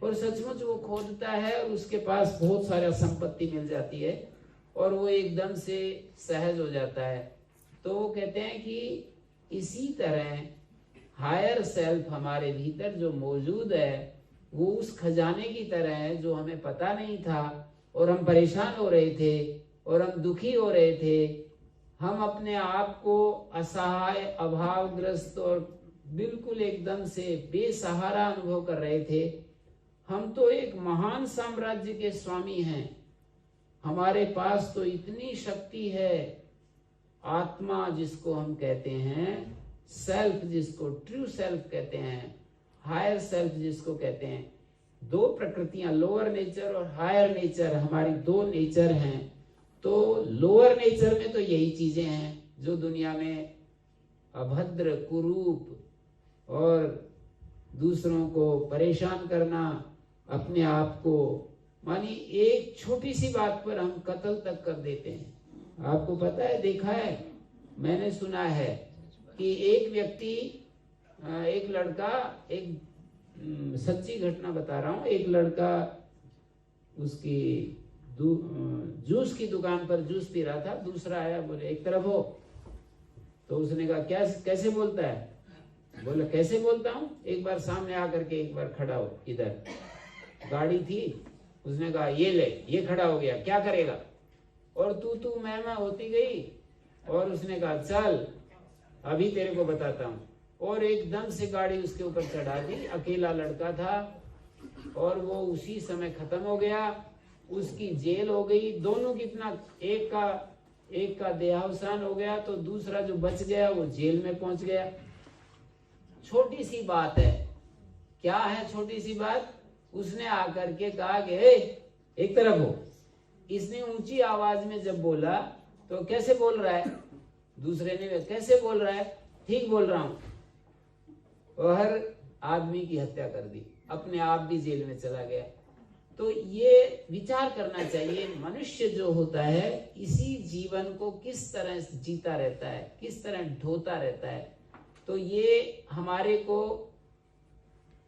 और सचमुच वो खोदता है और उसके पास बहुत सारा संपत्ति मिल जाती है और वो एकदम से सहज हो जाता है। तो वो कहते हैं कि इसी तरह हायर सेल्फ हमारे भीतर जो मौजूद है वो उस खजाने की तरह है जो हमें पता नहीं था और हम परेशान हो रहे थे और हम दुखी हो रहे थे। हम अपने आप को असहाय, अभावग्रस्त और बिल्कुल एकदम से बेसहारा अनुभव कर रहे थे। हम तो एक महान साम्राज्य के स्वामी हैं, हमारे पास तो इतनी शक्ति है। आत्मा जिसको हम कहते हैं, सेल्फ जिसको ट्रू सेल्फ कहते हैं, हायर सेल्फ जिसको कहते हैं। दो प्रकृतियां, लोअर नेचर और हायर नेचर, हमारी दो नेचर हैं। तो लोअर नेचर में तो यही चीजें हैं जो दुनिया में अभद्र, कुरूप और दूसरों को परेशान करना, अपने आप को मानी एक छोटी सी बात पर हम कत्ल तक कर देते हैं। आपको पता है, देखा है, मैंने सुना है कि एक व्यक्ति, एक लड़का, एक सच्ची घटना बता रहा हूँ, एक लड़का उसकी जूस की दुकान पर जूस पी रहा था, दूसरा आया, बोले एक तरफ हो। तो उसने कहा क्या, कैसे बोलता है? बोला कैसे बोलता हूँ, एक बार सामने आकर के एक बार खड़ा हो, इधर गाड़ी थी, उसने कहा ये ले, ये खड़ा हो गया, क्या करेगा? और तू मैं होती गई, और उसने कहा चल अभी तेरे को बताता हूँ, और एकदम से गाड़ी उसके ऊपर चढ़ा दी। अकेला लड़का था और वो उसी समय खत्म हो गया, उसकी जेल हो गई। दोनों कितना, एक का देहावसान हो गया, तो दूसरा जो बच गया वो जेल में पहुंच गया। छोटी सी बात है, क्या है छोटी सी बात? उसने आकर के कहा कि एक तरफ हो। इसने ऊंची आवाज में जब बोला तो कैसे बोल रहा है? दूसरे ने कैसे बोल रहा है? ठीक बोल रहा हूं। और हर आदमी की हत्या कर दी, अपने आप भी जेल में चला गया। तो ये विचार करना चाहिए, मनुष्य जो होता है इसी जीवन को किस तरह जीता रहता है, किस तरह ढोता रहता है। तो ये हमारे को,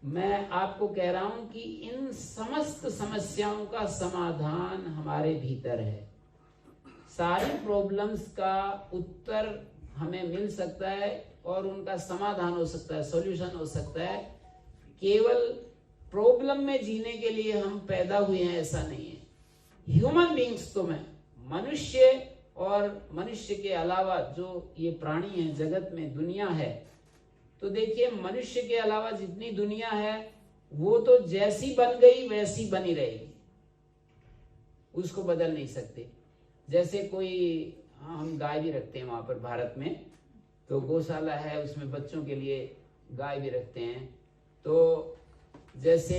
मैं आपको कह रहा हूं कि इन समस्त समस्याओं का समाधान हमारे भीतर है। सारी प्रॉब्लम्स का उत्तर हमें मिल सकता है और उनका समाधान हो सकता है, सॉल्यूशन हो सकता है। केवल प्रॉब्लम में जीने के लिए हम पैदा हुए हैं ऐसा नहीं है। ह्यूमन बीइंग्स तो मैं, मनुष्य और मनुष्य के अलावा जो ये प्राणी हैं जगत में, दुनिया है, तो देखिए मनुष्य के अलावा जितनी दुनिया है वो तो जैसी बन गई वैसी बनी रहेगी, उसको बदल नहीं सकते। जैसे कोई, हम गाय भी रखते हैं वहां पर भारत में, तो गौशाला है, उसमें बच्चों के लिए गाय भी रखते हैं। तो जैसे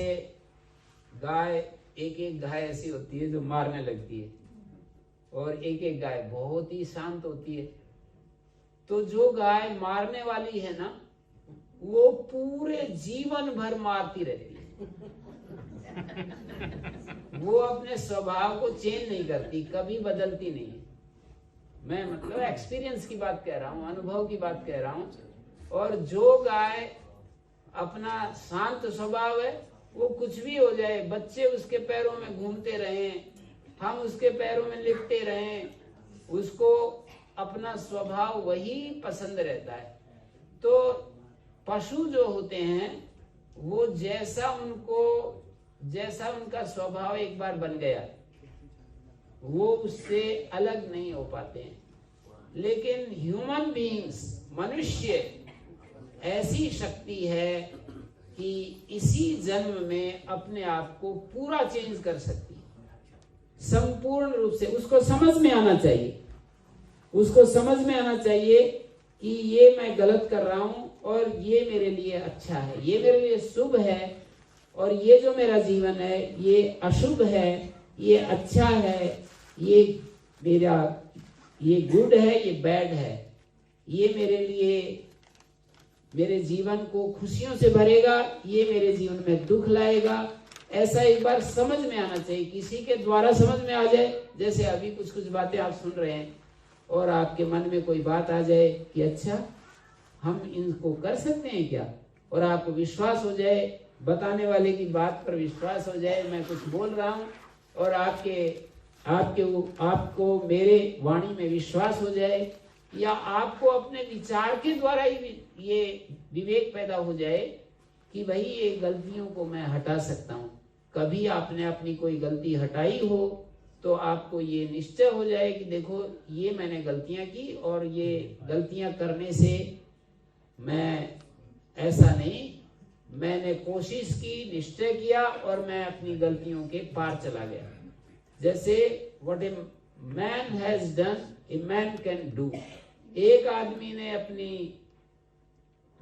गाय, एक गाय ऐसी होती है जो मारने लगती है, और एक गाय बहुत ही शांत होती है। तो जो गाय मारने वाली है ना, वो पूरे जीवन भर मारती रहती है। वो अपने स्वभाव को चेंज नहीं करती, कभी बदलती नहीं है। मैं मतलब एक्सपीरियंस की बात कह रहा हूँ, अनुभव की बात कह रहा हूँ। और जो गाय अपना शांत स्वभाव है, वो कुछ भी हो जाए, बच्चे उसके पैरों में घूमते रहें, हम उसके पैरों में लिपटे रहें, उसको अपना स्वभाव वही पसंद रहता है। तो पशु जो होते हैं वो जैसा उनका स्वभाव एक बार बन गया, वो उससे अलग नहीं हो पाते हैं। लेकिन ह्यूमन बीइंग्स, मनुष्य, ऐसी शक्ति है कि इसी जन्म में अपने आप को पूरा चेंज कर सकती है, संपूर्ण रूप से। उसको समझ में आना चाहिए, उसको समझ में आना चाहिए कि ये मैं गलत कर रहा हूं और ये मेरे लिए अच्छा है, ये मेरे लिए शुभ है, और ये जो मेरा जीवन है ये अशुभ है, ये अच्छा है, ये मेरा, ये गुड है, ये बैड है, ये मेरे लिए, मेरे जीवन को खुशियों से भरेगा, ये मेरे जीवन में दुख लाएगा। ऐसा एक बार समझ में आना चाहिए, किसी के द्वारा समझ में आ जाए। जैसे अभी कुछ बातें आप सुन रहे हैं और आपके मन में कोई बात आ जाए कि अच्छा हम इनको कर सकते हैं क्या, और आपको विश्वास हो जाए, बताने वाले की बात पर विश्वास हो जाए, मैं कुछ बोल रहा हूँ और आपको मेरे वाणी में विश्वास हो जाए, या आपको अपने विचार के द्वारा ही ये विवेक पैदा हो जाए कि भाई ये गलतियों को मैं हटा सकता हूँ। कभी आपने अपनी कोई गलती हटाई हो तो आपको ये निश्चय हो जाए कि देखो ये मैंने गलतियां की, और ये गलतियां करने से मैं, ऐसा नहीं, मैंने कोशिश की, निश्चय किया और मैं अपनी गलतियों के पार चला गया। जैसे what a man has done a man can do. एक आदमी ने अपनी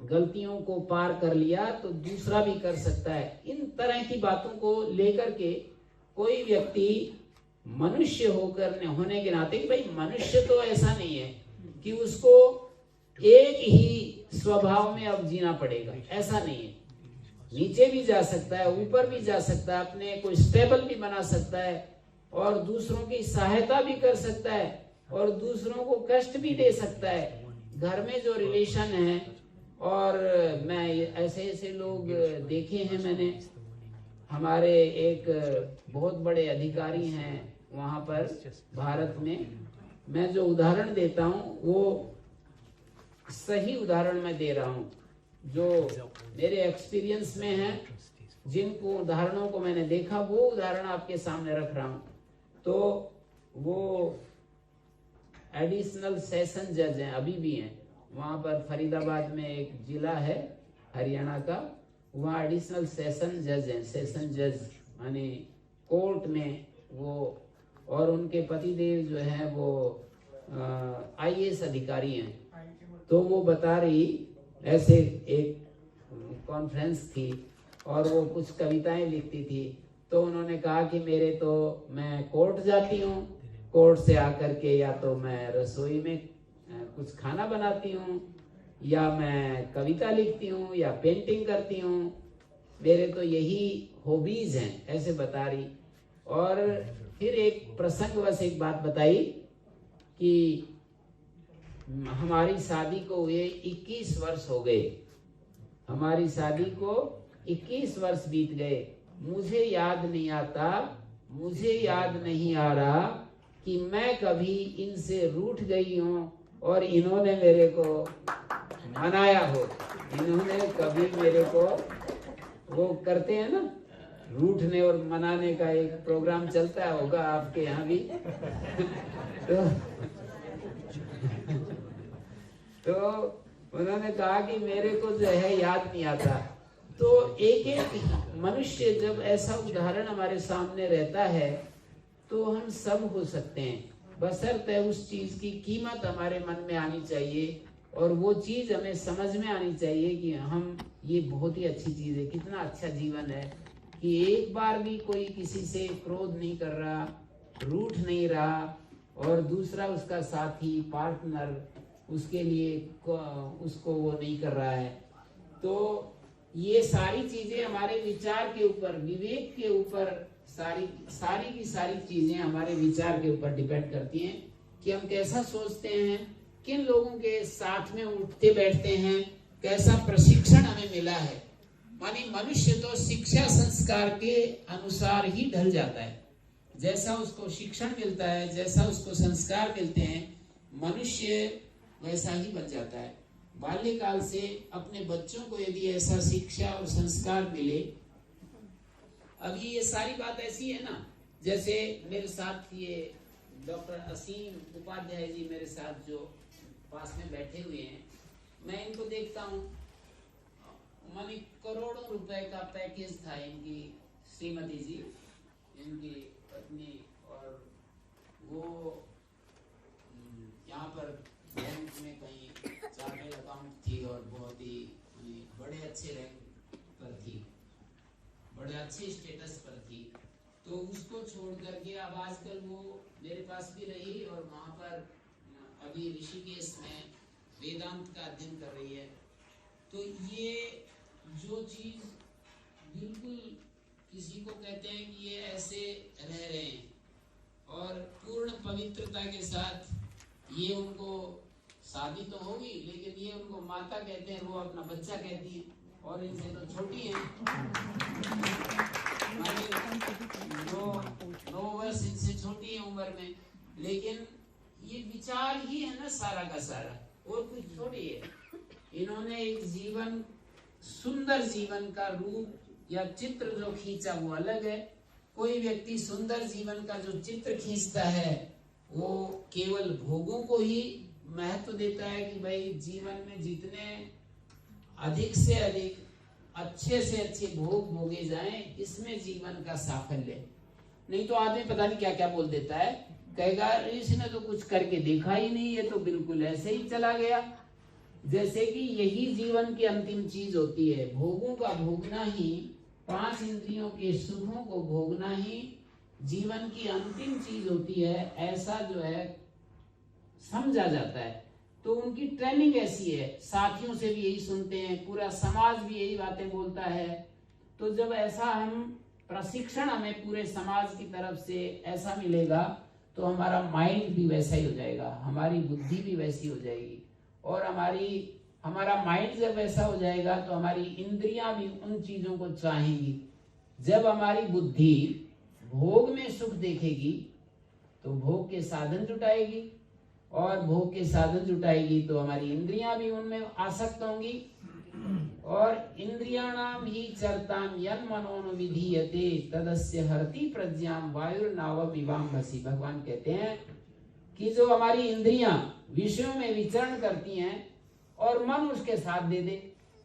गलतियों को पार कर लिया तो दूसरा भी कर सकता है। इन तरह की बातों को लेकर के कोई व्यक्ति मनुष्य होने के नाते, कि भाई मनुष्य तो ऐसा नहीं है कि उसको एक ही स्वभाव में अब जीना पड़ेगा, ऐसा नहीं है। नीचे भी जा सकता है, ऊपर भी जा सकता है, अपने को स्टेबल भी बना सकता है और दूसरों की सहायता भी कर सकता है और दूसरों को कष्ट भी दे सकता है। घर में जो रिलेशन है, और मैं ऐसे ऐसे लोग देखे हैं मैंने। हमारे एक बहुत बड़े अधिकारी हैं वहाँ पर भारत में, मैं जो उदाहरण देता हूँ वो सही उदाहरण मैं दे रहा हूँ जो मेरे एक्सपीरियंस में है। जिनको उदाहरणों को मैंने देखा वो उदाहरण आपके सामने रख रहा हूँ। तो वो एडिशनल सेशन जज हैं, अभी भी हैं वहाँ पर। फरीदाबाद में एक जिला है हरियाणा का, वहाँ एडिशनल सेशन जज हैं। सेशन जज माने कोर्ट में वो, और उनके पतिदेव जो है वो IAS अधिकारी हैं। तो वो बता रही, ऐसे एक कॉन्फ्रेंस थी और वो कुछ कविताएं लिखती थी। तो उन्होंने कहा कि मैं कोर्ट जाती हूँ, कोर्ट से आकर के या तो मैं रसोई में कुछ खाना बनाती हूँ, या मैं कविता लिखती हूँ, या पेंटिंग करती हूँ। मेरे तो यही हॉबीज हैं, ऐसे बता रही। और फिर एक प्रसंगवश एक बात बताई कि हमारी शादी को हुए 21 वर्ष हो गए, हमारी शादी को 21 वर्ष बीत गए। मुझे याद नहीं आ रहा कि मैं कभी इनसे रूठ गई हूँ और इन्होंने मेरे को मनाया हो। इन्होंने कभी मेरे को, वो करते हैं ना रूठने और मनाने का एक प्रोग्राम चलता होगा आपके यहाँ भी। तो उन्होंने कहा कि मेरे को जो है याद नहीं आता। तो एक एक मनुष्य जब ऐसा उदाहरण हमारे सामने रहता है तो हम सब हो सकते हैं, बशर्ते उस चीज की कीमत हमारे मन में आनी चाहिए और वो चीज हमें समझ में आनी चाहिए कि हम, ये बहुत ही अच्छी चीज है, कितना अच्छा जीवन है कि एक बार भी कोई किसी से क्रोध नहीं कर रहा, रूठ नहीं रहा, और दूसरा उसका साथी पार्टनर उसके लिए उसको वो नहीं कर रहा है। तो ये सारी चीजें हमारे विचार के ऊपर, विवेक के ऊपर, सारी की सारी चीजें हमारे विचार के ऊपर डिपेंड करती हैं कि हम कैसा सोचते हैं, किन लोगों के साथ में उठते बैठते हैं, कैसा प्रशिक्षण हमें मिला है। मानी मनुष्य तो शिक्षा संस्कार के अनुसार ही ढल जाता है। जैसा उसको शिक्षण मिलता है, जैसा उसको संस्कार मिलते हैं, मनुष्य वैसा ही बन जाता है। बाल्यकाल से अपने बच्चों को यदि ऐसा शिक्षा और संस्कार मिले, अभी ये सारी बात ऐसी है ना, जैसे मेरे साथ ये डॉक्टर असीम उपाध्याय जी मेरे साथ जो पास में बैठे हुए हैं, मैं इनको देखता हूँ, मानी करोड़ों रुपए का पैकेज था इनकी श्रीमती जी, इनकी पत्नी, और वो यहाँ पर बैंक में कहीं चार्टर्ड अकाउंट थी और बहुत ही बड़े अच्छे रैंक पर थी, बड़े अच्छे स्टेटस पर थी। तो उसको छोड़ करके अब आजकल वो मेरे पास भी रही और वहाँ पर अभी ऋषिकेश में वेदांत का अध्ययन कर रही है। तो ये जो चीज बिल्कुल किसी को कहते हैं कि ये ऐसे रह रहे हैं और पूर्ण पवित्रता के साथ, ये उनको शादी तो होगी लेकिन ये उनको माता कहते हैं, वो अपना बच्चा कहती है, और इनसे तो छोटी है, 9 वर्ष इनसे छोटी है उम्र में, लेकिन ये विचार ही है ना सारा का सारा, और कुछ थोड़ी है। इन्होंने एक जीवन, सुंदर जीवन का रूप या चित्र जो खींचा वो अलग है। कोई व्यक्ति सुंदर जीवन का जो चित्र खींचता है वो केवल भोगों को ही महत्व देता है कि भाई जीवन में जितने अधिक से अधिक अच्छे से अच्छे भोग भोगे जाएं, इसमें जीवन का साफल्य। नहीं तो आदमी पता नहीं क्या क्या बोल देता है, कहेगा इसने तो कुछ करके देखा ही नहीं, ये तो बिल्कुल ऐसे ही चला गया। जैसे कि यही जीवन की अंतिम चीज होती है, भोगों का भोगना ही, 5 इंद्रियों के सुखों को भोगना ही जीवन की अंतिम चीज होती है, ऐसा जो है समझा जाता है। तो उनकी ट्रेनिंग ऐसी है, साथियों से भी यही सुनते हैं, पूरा समाज भी यही बातें बोलता है। तो जब ऐसा हम प्रशिक्षण हमें पूरे समाज की तरफ से ऐसा मिलेगा तो हमारा माइंड भी वैसा ही हो जाएगा, हमारी बुद्धि भी वैसी हो जाएगी, और हमारा माइंड जब वैसा हो जाएगा तो हमारी इंद्रियां भी उन चीजों को चाहेंगी। जब हमारी बुद्धि भोग में सुख देखेगी तो भोग के साधन जुटाएगी, और भोग के साधन जुटाएगी तो हमारी इंद्रियां भी उनमें आसक्त होंगी। और इंद्रियाणाम ही चरताम यन मनोनुविधीयते तदस्य हरति प्रज्ञाम वायुर्नाव विवाम्भसी। भगवान कहते हैं कि जो हमारी इंद्रियां विषयों में विचरण करती हैं और मन उसके साथ दे दे,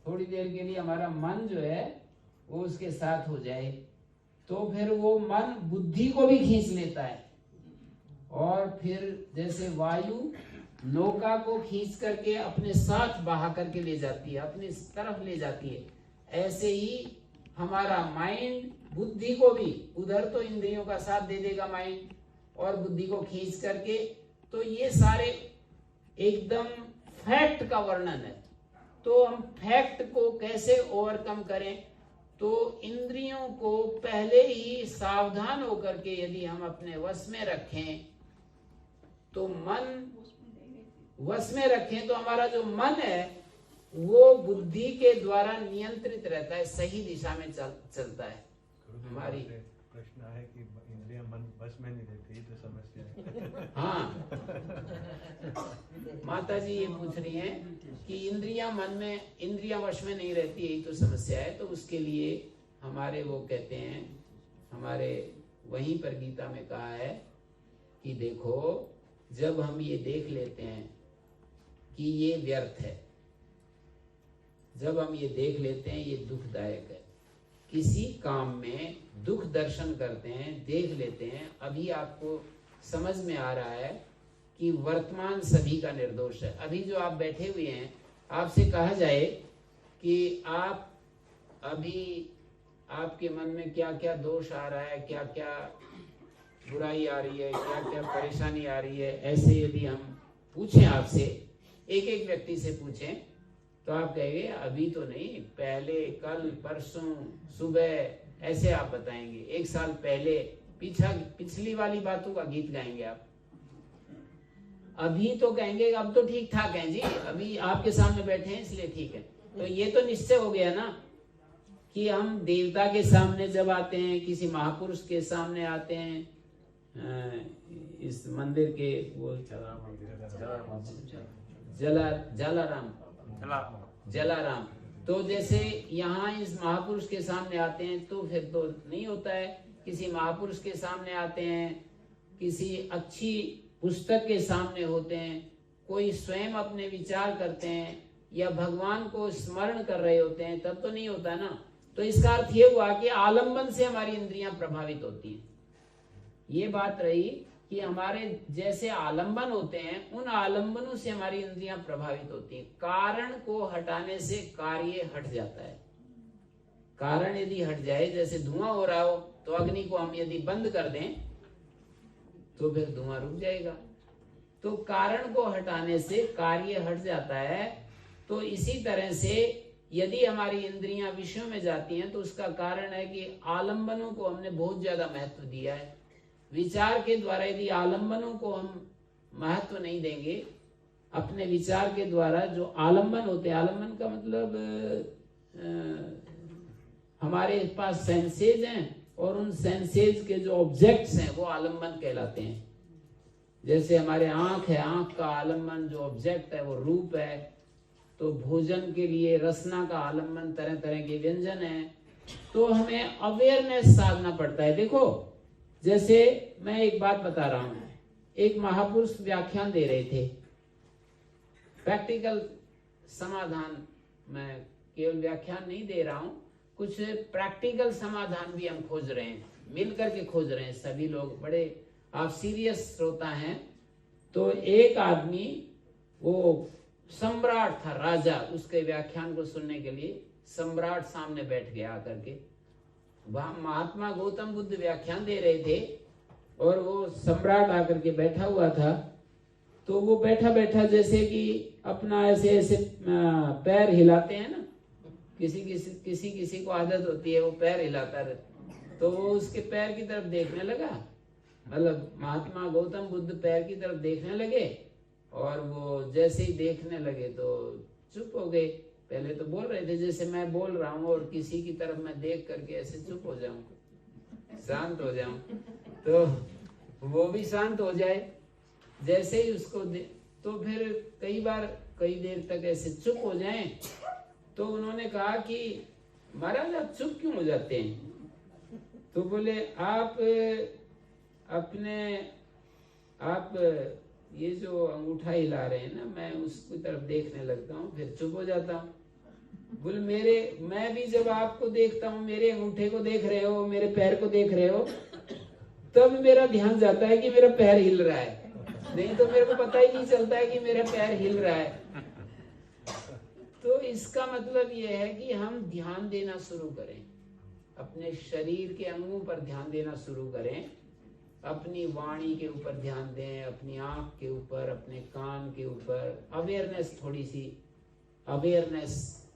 थोड़ी देर के लिए हमारा मन जो है वो उसके साथ हो जाए, तो फिर वो मन बुद्धि को भी खींच लेता है, और फिर जैसे वायु नौका को खींच करके अपने साथ बहा करके ले जाती है, अपनी तरफ ले जाती है, ऐसे ही हमारा माइंड बुद्धि को भी, उधर तो इंद्रियों का साथ दे देगा माइंड, और बुद्धि को खींच करके। तो ये सारे एकदम फैक्ट का वर्णन है। तो हम फैक्ट को कैसे ओवरकम करें, तो इंद्रियों को पहले ही सावधान होकर के यदि हम अपने वश में रखें, तो मन वश में रखें तो हमारा जो मन है वो बुद्धि के द्वारा नियंत्रित रहता है, सही दिशा में चलता है। हमारी प्रश्न है कि इंद्रियां मन वश में नहीं रहती, तो समस्या है। हाँ, माता जी ये पूछ रही हैं कि इंद्रियां वश में नहीं रहती, यही तो समस्या है। तो उसके लिए हमारे वो कहते हैं, हमारे वहीं पर गीता में कहा है कि देखो, जब हम ये देख लेते हैं कि ये व्यर्थ है, जब हम ये देख लेते हैं ये दुखदायक है, किसी काम में दुख दर्शन करते हैं, देख लेते हैं, अभी आपको समझ में आ रहा है कि वर्तमान सभी का निर्दोष है। अभी जो आप बैठे हुए हैं, आपसे कहा जाए कि आप अभी आपके मन में क्या क्या दोष आ रहा है, क्या क्या बुराई आ रही है, क्या क्या परेशानी आ रही है, ऐसे यदि हम पूछें आपसे, एक एक व्यक्ति से पूछें, तो आप कहेंगे अभी तो नहीं, पहले, कल, परसों, सुबह, ऐसे आप बताएंगे। एक साल पहले, पिछली वाली बातों का गीत गाएंगे आप। अभी तो कहेंगे अब तो ठीक ठाक है जी, अभी आपके सामने बैठे हैं इसलिए ठीक है। तो ये तो निश्चय हो गया ना कि हम देवता के सामने जब आते हैं, किसी महापुरुष के सामने आते हैं, इस मंदिर के वो जलाराम, तो जैसे यहाँ इस महापुरुष के सामने आते हैं तो फिर तो नहीं होता है। किसी महापुरुष के सामने आते हैं, किसी अच्छी पुस्तक के सामने होते हैं, कोई स्वयं अपने विचार करते हैं या भगवान को स्मरण कर रहे होते हैं, तब तो नहीं होता ना। तो इसका अर्थ ये हुआ कि आलंबन से हमारी इंद्रियां प्रभावित होती हैं। ये बात रही कि हमारे जैसे आलंबन होते हैं, उन आलंबनों से हमारी इंद्रियां प्रभावित होती हैं। कारण को हटाने से कार्य हट जाता है। कारण यदि हट जाए, जैसे धुआं हो रहा हो तो अग्नि को हम यदि बंद कर दें तो फिर धुआं रुक जाएगा। तो कारण को हटाने से कार्य हट जाता है। तो इसी तरह से यदि हमारी इंद्रियां विषयों में जाती हैं तो उसका कारण है कि आलंबनों को हमने बहुत ज्यादा महत्व दिया है। विचार के द्वारा यदि आलंबनों को हम महत्व नहीं देंगे, अपने विचार के द्वारा जो आलंबन होते हैं, आलंबन का मतलब हमारे पास सेंसेज हैं और उन सेंसेज के जो ऑब्जेक्ट्स हैं वो आलंबन कहलाते हैं। जैसे हमारे आंख है, आंख का आलंबन जो ऑब्जेक्ट है वो रूप है। तो भोजन के लिए रसना का आलंबन तरह तरह के व्यंजन है। तो हमें अवेयरनेस साधना पड़ता है। देखो, जैसे मैं एक बात बता रहा हूं, एक महापुरुष व्याख्यान दे रहे थे, प्रैक्टिकल समाधान, मैं केवल व्याख्यान नहीं दे रहा हूं, कुछ प्रैक्टिकल समाधान भी हम खोज रहे हैं, मिल करके खोज रहे हैं सभी लोग। बड़े आप सीरियस श्रोता हैं। तो एक आदमी, वो सम्राट था, राजा, उसके व्याख्यान को सुनने के लिए सम्राट सामने बैठ गया आकर के। वहां महात्मा गौतम बुद्ध व्याख्यान दे रहे थे और वो सम्राट आकर के बैठा हुआ था। तो वो बैठा बैठा जैसे कि अपना ऐसे ऐसे पैर हिलाते हैं ना, किसी को आदत होती है वो पैर हिलाता रहता, तो वो उसके पैर की तरफ देखने लगा, मतलब महात्मा गौतम बुद्ध पैर की तरफ देखने लगे, और वो जैसे ही देखने लगे तो चुप हो गए। पहले तो बोल रहे थे जैसे मैं बोल रहा हूँ और किसी की तरफ मैं देख करके ऐसे चुप हो जाऊं, शांत हो जाऊं, तो वो भी शांत हो जाए। जैसे ही उसको तो फिर कई बार कई देर तक ऐसे चुप हो जाएं, तो उन्होंने कहा कि महाराज आप चुप क्यों हो जाते हैं? तो बोले आप ये जो अंगूठा हिला रहे हैं ना, मैं उसकी तरफ देखने लगता हूँ फिर चुप हो जाता हूँ। बोले मैं भी जब आपको देखता हूँ, मेरे अंगूठे को देख रहे हो, मेरे पैर को देख रहे हो, तब मेरा ध्यान जाता है कि मेरा पैर हिल रहा है, नहीं तो मेरे को पता ही नहीं चलता है कि मेरा पैर हिल रहा है। तो इसका मतलब ये है कि हम ध्यान देना शुरू करें, अपने शरीर के अंगों पर ध्यान देना शुरू करें, अपनी वाणी के ऊपर ध्यान दें, अपनी आंख के ऊपर, अपने कान के ऊपर अवेयरनेस, थोड़ी सी अवेयरनेस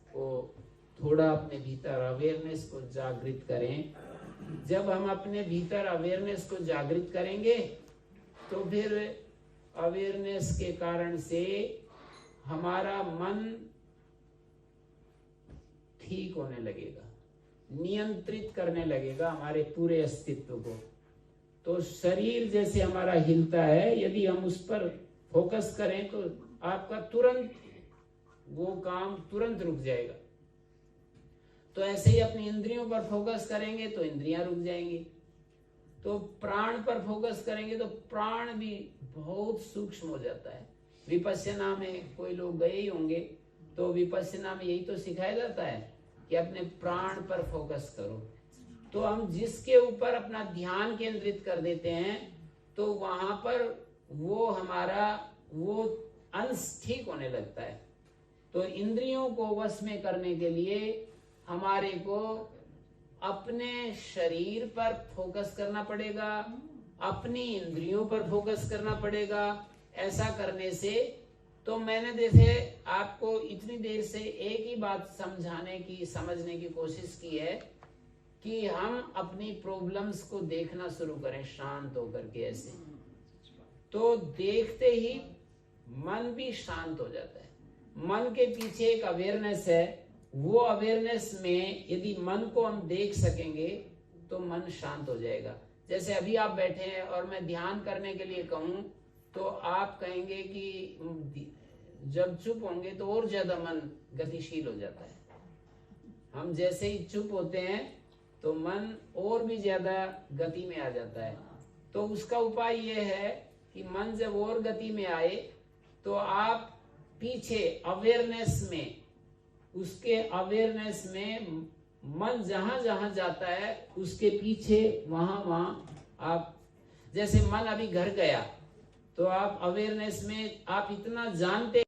को, थोड़ा अपने भीतर अवेयरनेस को जागृत करें। जब हम अपने भीतर अवेयरनेस को जागृत करेंगे तो फिर अवेयरनेस के कारण से हमारा मन ठीक होने लगेगा, नियंत्रित करने लगेगा हमारे पूरे अस्तित्व को। तो शरीर जैसे हमारा हिलता है, यदि हम उस पर फोकस करें तो आपका तुरंत वो काम तुरंत रुक जाएगा। तो ऐसे ही अपनी इंद्रियों पर फोकस करेंगे तो इंद्रियां रुक जाएंगी। तो प्राण पर फोकस करेंगे तो प्राण भी बहुत सूक्ष्म हो जाता है। विपश्यना में कोई लोग गए ही होंगे, तो विपश्यना में यही तो सिखाया जाता है कि अपने प्राण पर फोकस करो। तो हम जिसके ऊपर अपना ध्यान केंद्रित कर देते हैं तो वहां पर वो हमारा वो अंश ठीक होने लगता है। तो इंद्रियों को वश में करने के लिए हमारे को अपने शरीर पर फोकस करना पड़ेगा, अपनी इंद्रियों पर फोकस करना पड़ेगा। ऐसा करने से तो मैंने जैसे आपको इतनी देर से एक ही बात समझने की कोशिश की है कि हम अपनी प्रॉब्लम्स को देखना शुरू करें शांत होकर के ऐसे, तो देखते ही मन भी शांत हो जाता है। मन के पीछे एक अवेयरनेस है, वो अवेयरनेस में यदि मन को हम देख सकेंगे तो मन शांत हो जाएगा। जैसे अभी आप बैठे हैं और मैं ध्यान करने के लिए कहूं तो आप कहेंगे कि जब चुप होंगे तो और ज्यादा मन गतिशील हो जाता है। हम जैसे ही चुप होते हैं तो मन और भी ज्यादा गति में आ जाता है। तो उसका उपाय यह है कि मन जब और गति में आए तो आप पीछे अवेयरनेस में, उसके अवेयरनेस में मन जहां जहां जाता है उसके पीछे वहां आप, जैसे मन अभी घर गया तो आप अवेयरनेस में आप इतना जानते